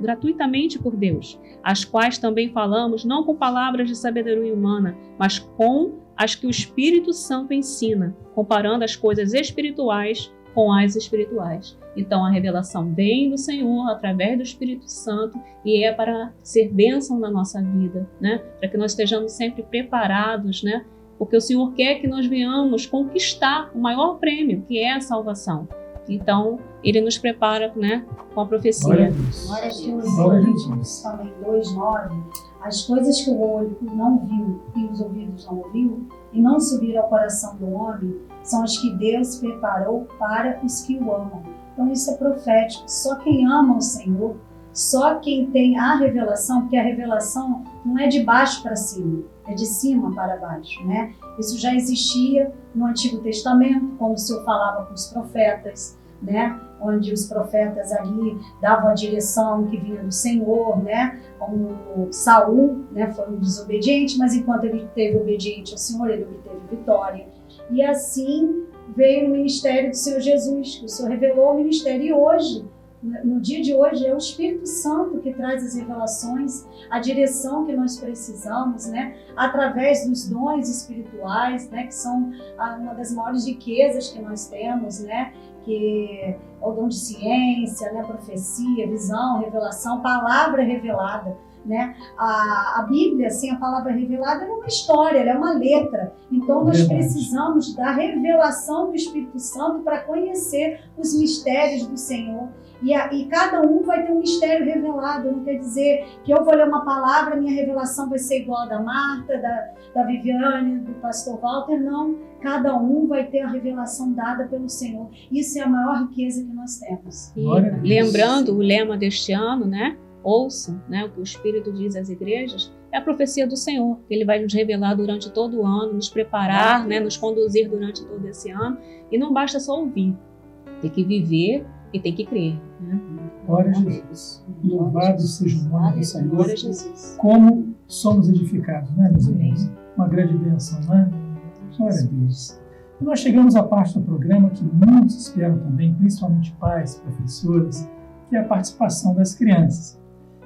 [SPEAKER 11] gratuitamente por Deus, as quais também falamos não com palavras de sabedoria humana, mas com as que o Espírito Santo ensina, comparando as coisas espirituais com as espirituais. Então a revelação vem do Senhor através do Espírito Santo e é para ser bênção na nossa vida, né? Para que nós estejamos sempre preparados, né? Porque o Senhor quer que nós venhamos conquistar o maior prêmio, que é a salvação. Então, Ele nos prepara, né, com a profecia.
[SPEAKER 7] Glória a Deus. Coríntios também 2:9, as coisas que o olho não viu e os ouvidos não ouviu e não subiram ao coração do homem, são as que Deus preparou para os que o amam. Então isso é profético. Só quem ama o Senhor, só quem tem a revelação, porque a revelação não é de baixo para cima, é de cima para baixo, né? Isso já existia no Antigo Testamento, quando o Senhor falava com os profetas, né? Onde os profetas ali davam a direção que vinha do Senhor, né? Como Saul, né? Foi um desobediente, mas enquanto ele esteve obediente ao Senhor, ele obteve vitória. E assim veio o ministério do Senhor Jesus, que o Senhor revelou o ministério. E hoje, no dia de hoje, é o Espírito Santo que traz as revelações, a direção que nós precisamos, né? Através dos dons espirituais, né? Que são uma das maiores riquezas que nós temos, né? Que é o dom de ciência, né? Profecia, visão, revelação, palavra revelada. né? A Bíblia, assim, a palavra revelada, é uma história, ela é uma letra. Então, nós precisamos da revelação do Espírito Santo para conhecer os mistérios do Senhor. E cada um vai ter um mistério revelado. Não quer dizer que eu vou ler uma palavra, minha revelação vai ser igual a da Marta, da Viviane, do pastor Walter. Não, cada um vai ter a revelação dada pelo Senhor. Isso é a maior riqueza que nós temos.
[SPEAKER 11] E lembrando o lema deste ano, né? Ouçam, né, o que o Espírito diz às igrejas, é a profecia do Senhor, que Ele vai nos revelar durante todo o ano, nos preparar, né, nos conduzir durante todo esse ano. E não basta só ouvir, tem que viver e tem que crer. Né?
[SPEAKER 5] Glória a Jesus. Louvado seja o nome do Senhor. Glória a Jesus. Como somos edificados, né, meus irmãos? Uma grande bênção, não é? Glória a Deus. E nós chegamos à parte do programa que muitos esperam também, principalmente pais, professores, que é a participação das crianças.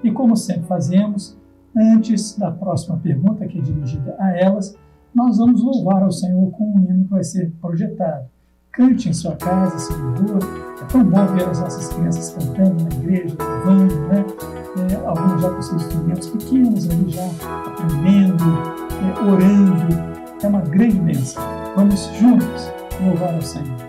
[SPEAKER 5] E como sempre fazemos, antes da próxima pergunta, que é dirigida a elas, nós vamos louvar ao Senhor com um hino que vai ser projetado. Cante em sua casa, se louvor. É tão bom ver as nossas crianças cantando na igreja, louvando, né? Alguns já com seus instrumentos pequenos ali já aprendendo, orando. É uma grande bênção. Vamos juntos louvar ao Senhor.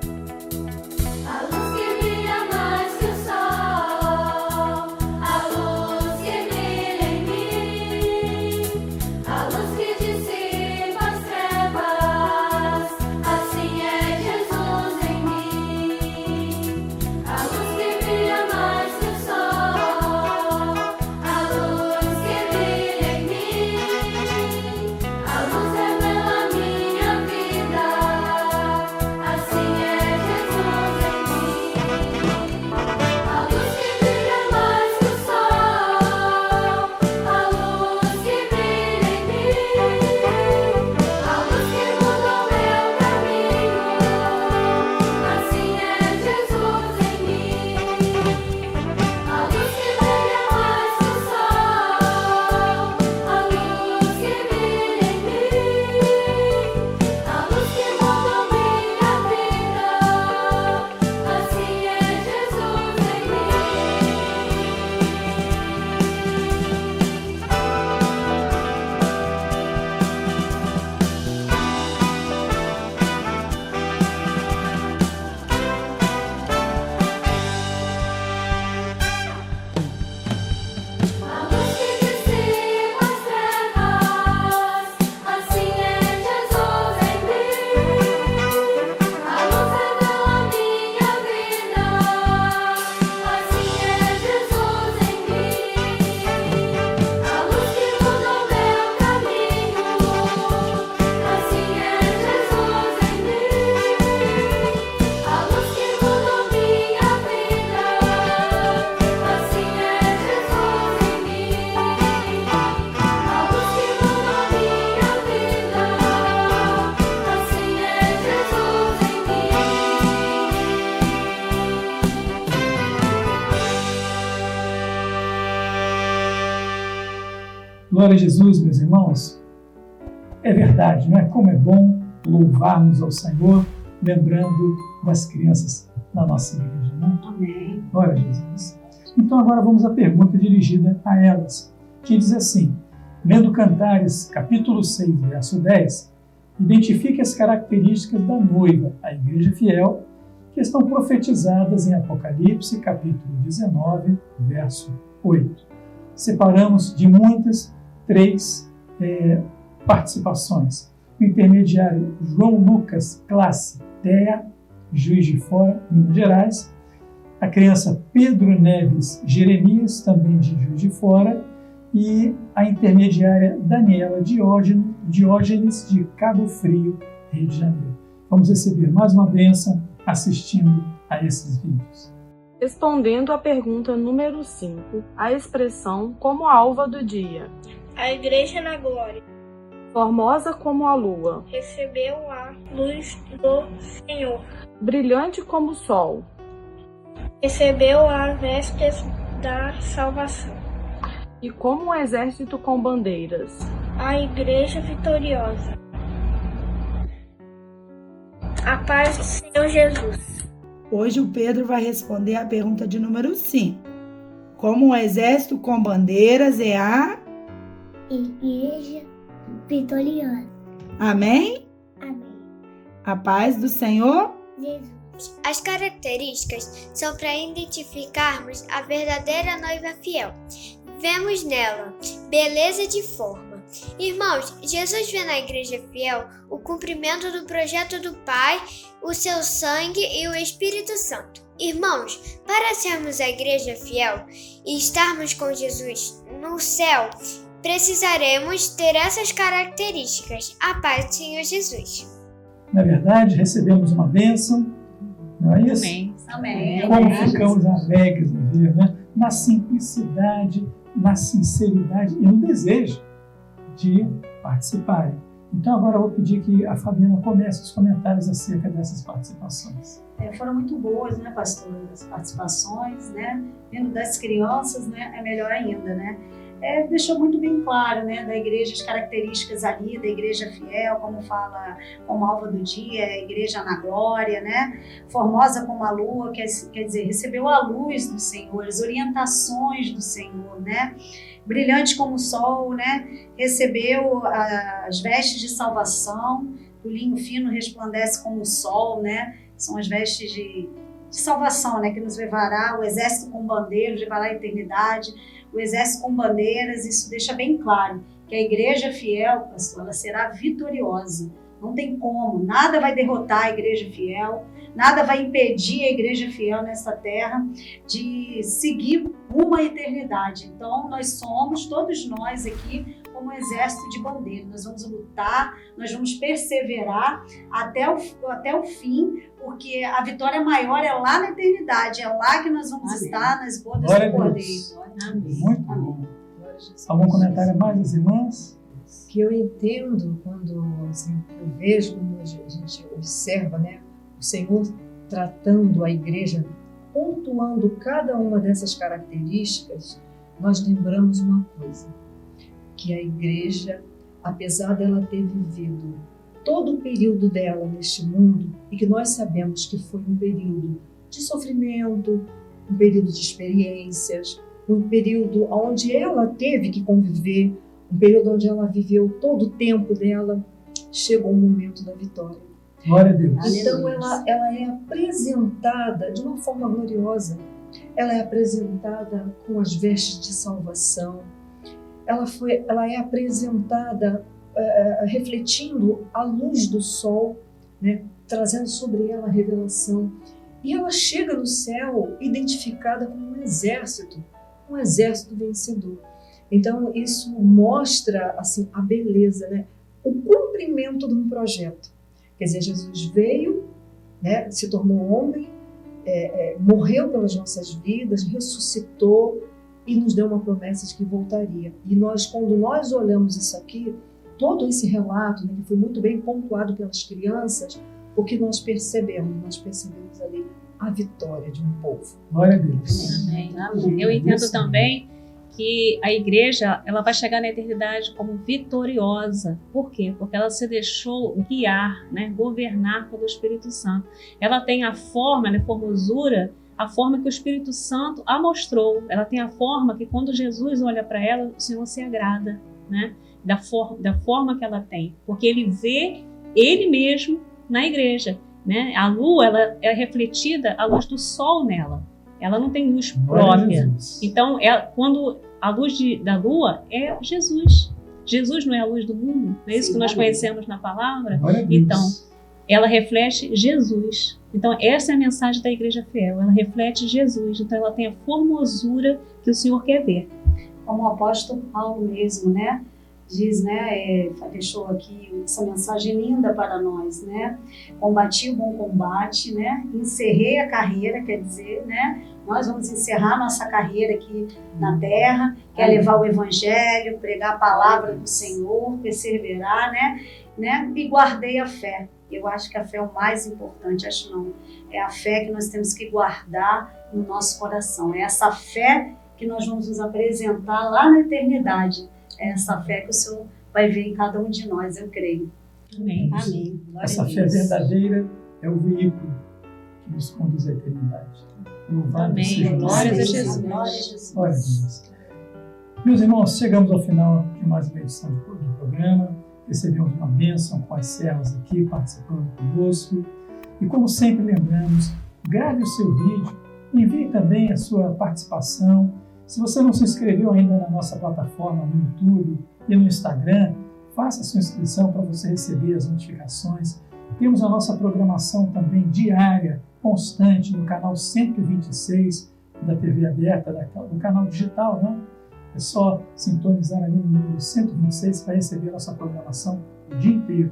[SPEAKER 5] Glória a Jesus, meus irmãos. É verdade, não é? Como é bom louvarmos ao Senhor, lembrando das crianças da nossa igreja, não é?
[SPEAKER 7] Amém.
[SPEAKER 5] Glória a Jesus. Então agora vamos à pergunta dirigida a elas, que diz assim: lendo Cantares, capítulo 6, verso 10, identifique as características da noiva, a igreja fiel, que estão profetizadas em Apocalipse, capítulo 19, verso 8. Separamos de muitas 3 participações. O intermediário João Lucas, classe TEA, Juiz de Fora, Minas Gerais. A criança Pedro Neves Jeremias, também de Juiz de Fora. E a intermediária Daniela Diógenes, de Cabo Frio, Rio de Janeiro. Vamos receber mais uma bênção assistindo a esses vídeos.
[SPEAKER 17] Respondendo à pergunta número 5, a expressão como a alva do dia.
[SPEAKER 18] A igreja na glória.
[SPEAKER 17] Formosa como a lua.
[SPEAKER 18] Recebeu a luz do Senhor.
[SPEAKER 17] Brilhante como o sol.
[SPEAKER 18] Recebeu as vestes da salvação.
[SPEAKER 17] E como um exército com bandeiras.
[SPEAKER 18] A igreja vitoriosa. A paz do Senhor Jesus.
[SPEAKER 19] Hoje o Pedro vai responder a pergunta de número 5. como um exército com bandeiras é a
[SPEAKER 18] Igreja vitoriosa.
[SPEAKER 19] Amém?
[SPEAKER 18] Amém.
[SPEAKER 19] A paz do Senhor
[SPEAKER 18] Jesus. As características são para identificarmos a verdadeira noiva fiel. Vemos nela beleza de forma. Irmãos, Jesus vê na igreja fiel o cumprimento do projeto do Pai, o seu sangue e o Espírito Santo. Irmãos, para sermos a igreja fiel e estarmos com Jesus no céu, precisaremos ter essas características. A paz do Senhor Jesus.
[SPEAKER 5] Na verdade, recebemos uma bênção, não é isso?
[SPEAKER 6] Amém.
[SPEAKER 5] Como ficamos alegres em ver, né? Na simplicidade, na sinceridade e no desejo de participarem. Então agora eu vou pedir que a Fabiana comece os comentários acerca dessas participações.
[SPEAKER 7] Foram muito boas, né, pastor, as participações, né? Vindo das crianças, né, é melhor ainda, né? Deixou muito bem claro, né, da igreja, as características ali da igreja fiel, como fala, como alva do dia, a igreja na glória, né, formosa como a lua, quer dizer, recebeu a luz do Senhor, as orientações do Senhor, né, brilhante como o sol, né, recebeu as vestes de salvação, o linho fino resplandece como o sol, né, são as vestes de salvação, né, que nos levará, o exército com bandeiros, levará a eternidade, o exército com bandeiras, isso deixa bem claro que a igreja fiel, pastor, ela será vitoriosa. Não tem como, nada vai derrotar a igreja fiel, nada vai impedir a igreja fiel nessa terra de seguir uma eternidade. Então, nós somos, todos nós aqui, como um exército de bandeira. Nós vamos lutar, nós vamos perseverar até o fim, porque a vitória maior é lá na eternidade, é lá que nós vamos estar nas bodas do Cordeiro.
[SPEAKER 5] Muito bom. Algum comentário a mais das irmãs?
[SPEAKER 8] Que eu entendo quando assim, eu vejo, quando a gente observa, né, o Senhor tratando a igreja, pontuando cada uma dessas características, nós lembramos uma coisa, que a igreja, apesar dela ter vivido todo o período dela neste mundo, e que nós sabemos que foi um período de sofrimento, um período de experiências, um período onde ela teve que conviver, um período onde ela viveu todo o tempo dela, chegou o momento da vitória.
[SPEAKER 5] Glória a Deus.
[SPEAKER 8] Então ela é apresentada de uma forma gloriosa, ela é apresentada com as vestes de salvação, ela é apresentada refletindo a luz do sol, né, trazendo sobre ela a revelação. E ela chega no céu identificada como um exército vencedor. Então isso mostra assim, a beleza, né, o cumprimento de um projeto. Quer dizer, Jesus veio, né, se tornou homem, morreu pelas nossas vidas, ressuscitou e nos deu uma promessa de que voltaria. E nós, quando nós olhamos isso aqui, todo esse relato, né, que foi muito bem pontuado pelas crianças, o que nós percebemos? Nós percebemos ali a vitória de um povo.
[SPEAKER 5] Glória a Deus.
[SPEAKER 11] Amém. Eu entendo também que a igreja ela vai chegar na eternidade como vitoriosa. Por quê? Porque ela se deixou guiar, né, governar pelo Espírito Santo. Ela tem a forma, a formosura, a forma que o Espírito Santo a mostrou. Ela tem a forma que quando Jesus olha para ela, o Senhor se agrada, né? Da forma que ela tem, porque ele vê ele mesmo na igreja, né? A lua ela é refletida a luz do sol nela, ela não tem luz própria. Então, quando a luz da lua é Jesus. Jesus não é a luz do mundo, não é isso que nós conhecemos na palavra? Então, ela reflete Jesus. Então, essa é a mensagem da igreja fiel, ela reflete Jesus, então ela tem a formosura que o Senhor quer ver.
[SPEAKER 7] Como o apóstolo Paulo mesmo, né? Diz, né, deixou aqui essa mensagem linda para nós, né? Combati o bom combate, né? Encerrei a carreira, quer dizer, né? Nós vamos encerrar nossa carreira aqui na terra, que é levar o evangelho, pregar a palavra do Senhor, perseverar, né? E guardei a fé. Eu acho que a fé é o mais importante, acho não. É a fé que nós temos que guardar no nosso coração. É essa fé que nós vamos nos apresentar lá na eternidade. É essa fé que o Senhor vai ver em cada um de nós, eu creio.
[SPEAKER 11] Amém.
[SPEAKER 5] Essa fé verdadeira é o veículo que nos conduz à eternidade. Louvado
[SPEAKER 11] Amém.
[SPEAKER 5] seja
[SPEAKER 11] Glórias a
[SPEAKER 5] Deus.
[SPEAKER 11] Jesus.
[SPEAKER 5] Glória a Deus. Meus irmãos, chegamos ao final de mais uma edição do programa. Recebemos uma bênção com as servas aqui participando conosco. E como sempre lembramos, grave o seu vídeo, envie também a sua participação. Se você não se inscreveu ainda na nossa plataforma no YouTube e no Instagram, faça a sua inscrição para você receber as notificações. Temos a nossa programação também diária, constante, no canal 126 da TV aberta, do canal digital, né? É só sintonizar ali no número 126 para receber a nossa programação o dia inteiro.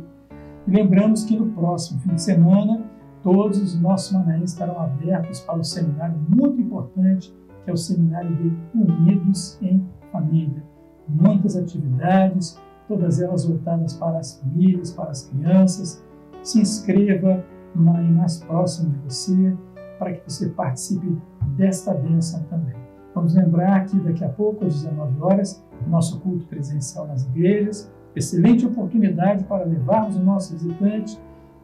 [SPEAKER 5] E lembramos que no próximo fim de semana, todos os nossos manaenses estarão abertos para o seminário muito importante, que é o seminário de Unidos em Família. Muitas atividades, todas elas voltadas para as famílias, para as crianças. Se inscreva no Manaim mais próximo de você, para que você participe desta bênção também. Vamos lembrar que daqui a pouco, às 19 horas, o nosso culto presencial nas igrejas. Excelente oportunidade para levarmos o nosso visitante.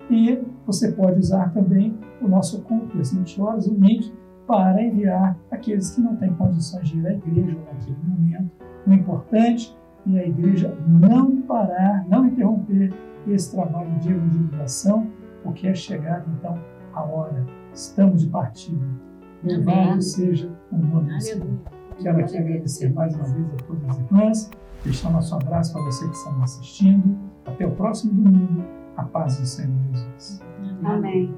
[SPEAKER 5] E você pode usar também o nosso culto às 20 horas, o link, para enviar aqueles que não têm condições de ir à igreja naquele momento. O importante é a igreja não parar, não interromper esse trabalho de evangelização, porque é chegada então a hora. Estamos de partida. Louvado seja o nome do Senhor. Quero aqui agradecer mais uma vez a todas as irmãs, deixar nosso abraço para você que está nos assistindo. Até o próximo domingo. A paz do Senhor Jesus.
[SPEAKER 7] Amém.